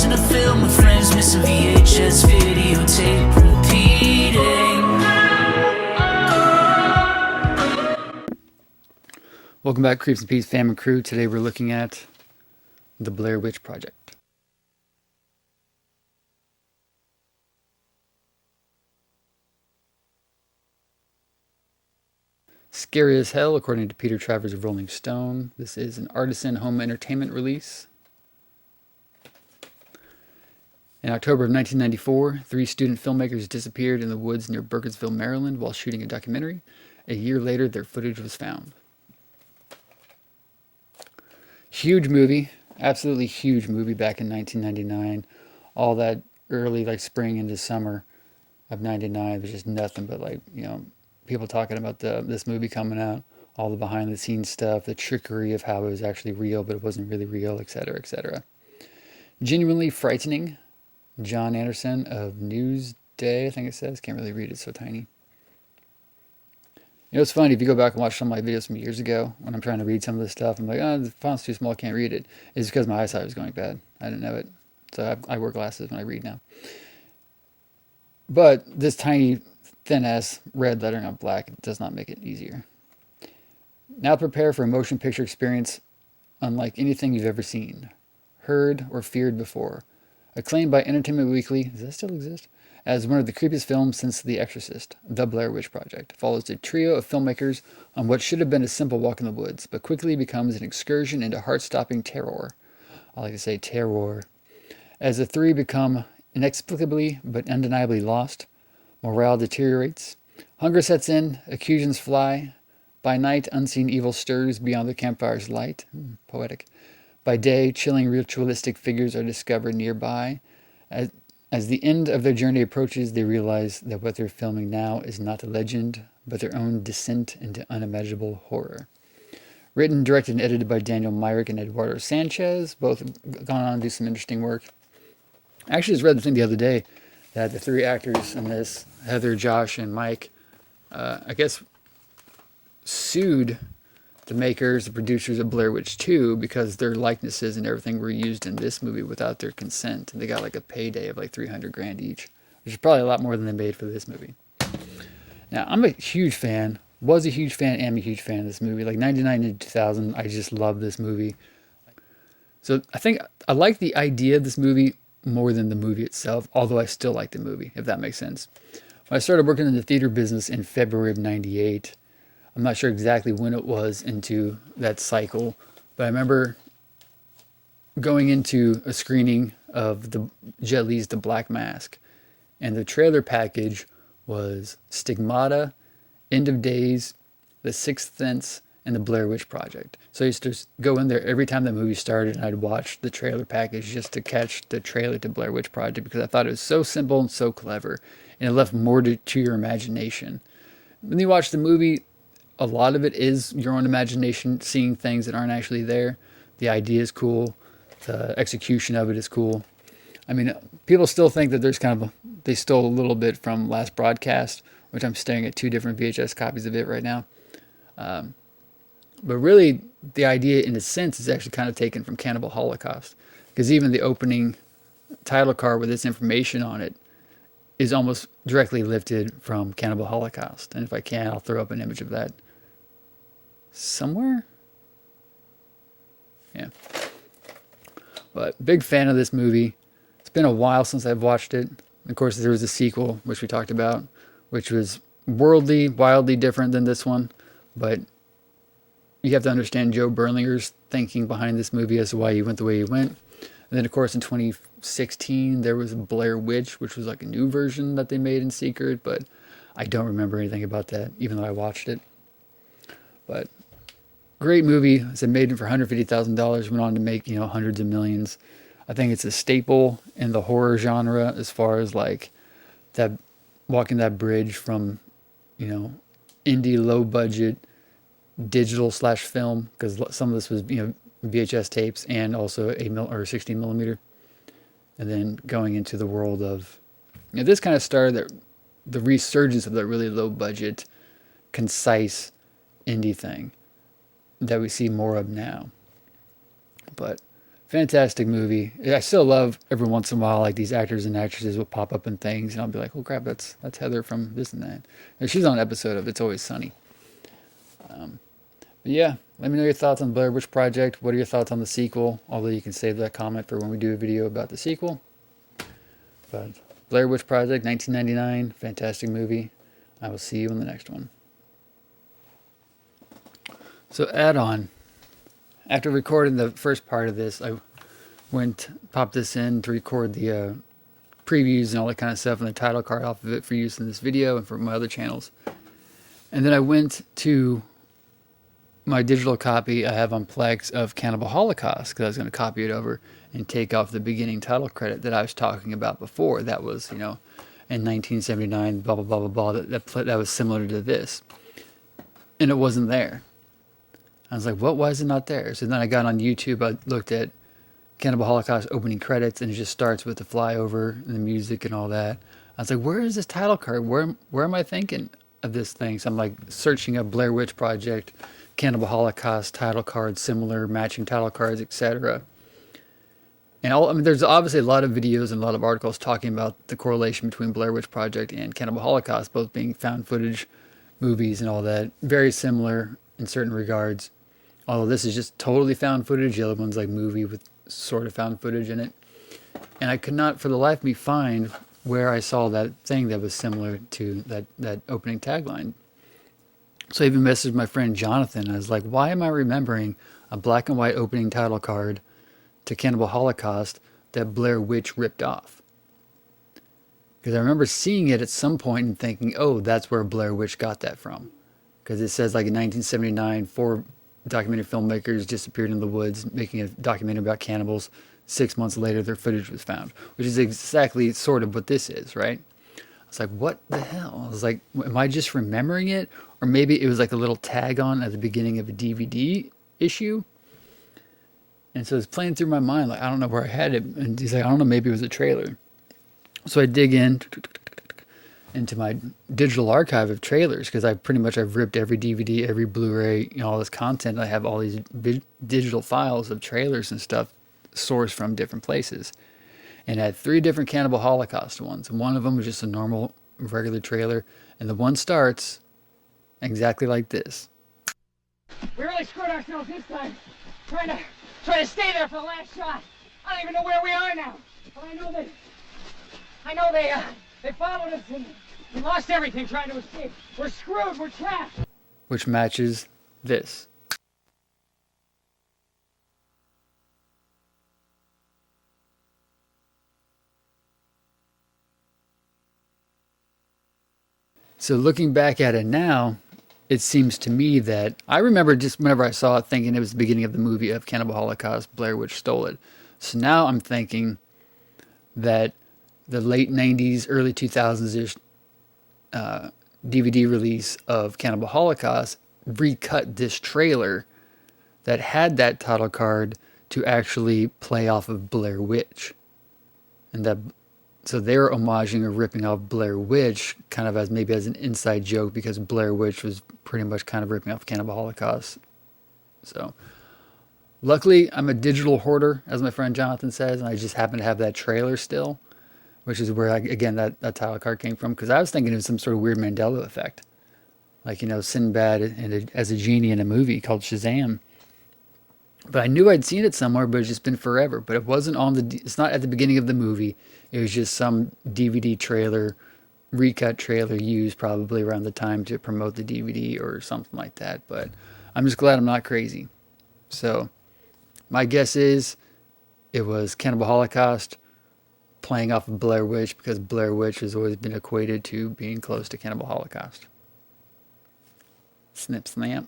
Watching a film with friends, missing VHS videotape repeating. Welcome back, Creeps and Peeps fam and crew. Today we're looking at the Blair Witch Project. Scary as hell, according to Peter Travers of Rolling Stone. This is an artisan home entertainment release. In October of 1994, 3 student filmmakers disappeared in the woods near Burkittsville, Maryland while shooting a documentary. A year later, their footage was found. Huge movie, absolutely huge movie back in 1999. All that early spring into summer of 99 was just nothing but people talking about this movie coming out, all the behind the scenes stuff, the trickery of how it was actually real but it wasn't really real, etc., etc. Genuinely frightening. John Anderson of Newsday, I think it says. Can't really read it, it's so tiny. You know, it's funny, if you go back and watch some of my videos from years ago, when I'm trying to read some of this stuff, I'm like, oh, the font's too small, I can't read it. It's because my eyesight was going bad. I didn't know it. So I wear glasses when I read now. But this tiny, thin-ass red lettering on black does not make it easier. Now prepare for a motion picture experience unlike anything you've ever seen, heard, or feared before. Acclaimed by Entertainment Weekly, does that still exist? As one of the creepiest films since The Exorcist, The Blair Witch Project follows a trio of filmmakers on what should have been a simple walk in the woods, but quickly becomes an excursion into heart-stopping terror. I like to say terror. As the 3 become inexplicably but undeniably lost, morale deteriorates, hunger sets in, accusations fly. By night, unseen evil stirs beyond the campfire's light. Poetic. By day, chilling ritualistic figures are discovered nearby. As the end of their journey approaches, they realize that what they're filming now is not a legend, but their own descent into unimaginable horror. Written, directed, and edited by Daniel Myrick and Eduardo Sanchez. Both have gone on to do some interesting work. I actually just read the thing the other day that the 3 actors in this, Heather, Josh, and Mike, I guess sued the makers, the producers of Blair Witch 2 because their likenesses and everything were used in this movie without their consent. And they got a payday of $300,000 each, which is probably a lot more than they made for this movie. Now, I'm a huge fan, was a huge fan, am a huge fan of this movie. 99 to 2000, I just love this movie. So I think I like the idea of this movie more than the movie itself, although I still like the movie, if that makes sense. When I started working in the theater business in February of 98, I'm not sure exactly when it was into that cycle, but I remember going into a screening of Jet Li's The Black Mask, and the trailer package was Stigmata, End of Days, The Sixth Sense, and The Blair Witch Project. So I used to go in there every time the movie started, and I'd watch the trailer package just to catch the trailer to Blair Witch Project because I thought it was so simple and so clever, and it left more to your imagination. When you watch the movie, a lot of it is your own imagination, seeing things that aren't actually there. The idea is cool. The execution of it is cool. I mean, people still think that there's they stole a little bit from Last Broadcast, which I'm staring at 2 different VHS copies of it right now. But really, the idea, in a sense, is actually kind of taken from Cannibal Holocaust. Because even the opening title card with this information on it is almost directly lifted from Cannibal Holocaust. And if I can, I'll throw up an image of that somewhere. Yeah. But big fan of this movie. It's been a while since I've watched it. Of course, there was a sequel, which we talked about, which was wildly different than this one. But you have to understand Joe Berlinger's thinking behind this movie as to why he went the way he went. And then, of course, in 2016, there was Blair Witch, which was a new version that they made in secret, but I don't remember anything about that, even though I watched it. But great movie. It made it for $150,000, went on to make, hundreds of millions. I think it's a staple in the horror genre as far as that walking that bridge from, indie low budget digital / film, because some of this was, VHS tapes and also 16 millimeter, and then going into the world of, this kind of started the resurgence of that really low budget, concise indie thing that we see more of now. But Fantastic movie. I still love every once in a while like these actors and actresses will pop up in things, and I'll be like, "Oh crap, that's Heather from this and that." And she's on an episode of It's Always Sunny. But yeah, let me know your thoughts on Blair Witch Project. What are your thoughts on the sequel? Although you can save that comment for when we do a video about the sequel. But Blair Witch Project, 1999, fantastic movie. I will see you in the next one. So add on. After recording the first part of this, I popped this in to record the previews and all that kind of stuff and the title card off of it for use in this video and for my other channels. And then I went to my digital copy I have on Plex of Cannibal Holocaust because I was going to copy it over and take off the beginning title credit that I was talking about before. That was, in 1979, blah, blah, blah, blah, blah, that was similar to this. And it wasn't there. I was like, what? Why is it not there? So then I got on YouTube, I looked at Cannibal Holocaust opening credits, and it just starts with the flyover and the music and all that. I was like, where is this title card? Where am I thinking of this thing? So I'm like searching up Blair Witch Project, Cannibal Holocaust title cards, similar matching title cards, etc. And there's obviously a lot of videos and a lot of articles talking about the correlation between Blair Witch Project and Cannibal Holocaust, both being found footage movies and all that. Very similar in certain regards. Although this is just totally found footage, the other one's like movie with sort of found footage in it. And I could not for the life of me find where I saw that thing that was similar to that opening tagline. So I even messaged my friend Jonathan. I was like, why am I remembering a black and white opening title card to Cannibal Holocaust that Blair Witch ripped off? Because I remember seeing it at some point and thinking, oh, that's where Blair Witch got that from. Because it says like in 1979, 4 documentary filmmakers disappeared in the woods making a documentary about cannibals. 6 months later, their footage was found, which is exactly sort of what this is, right? I was like, what the hell? I was like, am I just remembering it? Or maybe it was like a little tag on at the beginning of a DVD issue. And so it's playing through my mind, like, I don't know where I had it. And he's like, I don't know, maybe it was a trailer. So I dig into my digital archive of trailers because I've ripped every DVD, every Blu-ray, all this content. I have all these digital files of trailers and stuff sourced from different places. And I had 3 different Cannibal Holocaust ones. And one of them was just a normal, regular trailer. And the one starts exactly like this. We really screwed ourselves this time. Trying to stay there for the last shot. I don't even know where we are now. But I know they followed us and we lost everything trying to escape. We're screwed. We're trapped. Which matches this. So looking back at it now, it seems to me that I remember just whenever I saw it thinking it was the beginning of the movie of Cannibal Holocaust, Blair Witch stole it. So now I'm thinking that the late 90s, early 2000s-ish DVD release of Cannibal Holocaust recut this trailer that had that title card to actually play off of Blair Witch. And so they were homaging or ripping off Blair Witch kind of as maybe as an inside joke because Blair Witch was pretty much kind of ripping off Cannibal Holocaust. So luckily I'm a digital hoarder, as my friend Jonathan says, and I just happen to have that trailer still, which is where, again, that title card came from. Because I was thinking it was some sort of weird Mandela effect. Like, Sinbad as a genie in a movie called Shazam. But I knew I'd seen it somewhere, but it's just been forever. But it wasn't it's not at the beginning of the movie. It was just some DVD trailer, recut trailer used probably around the time to promote the DVD or something like that. But I'm just glad I'm not crazy. So my guess is it was Cannibal Holocaust playing off of Blair Witch because Blair Witch has always been equated to being close to Cannibal Holocaust. Snip, snap.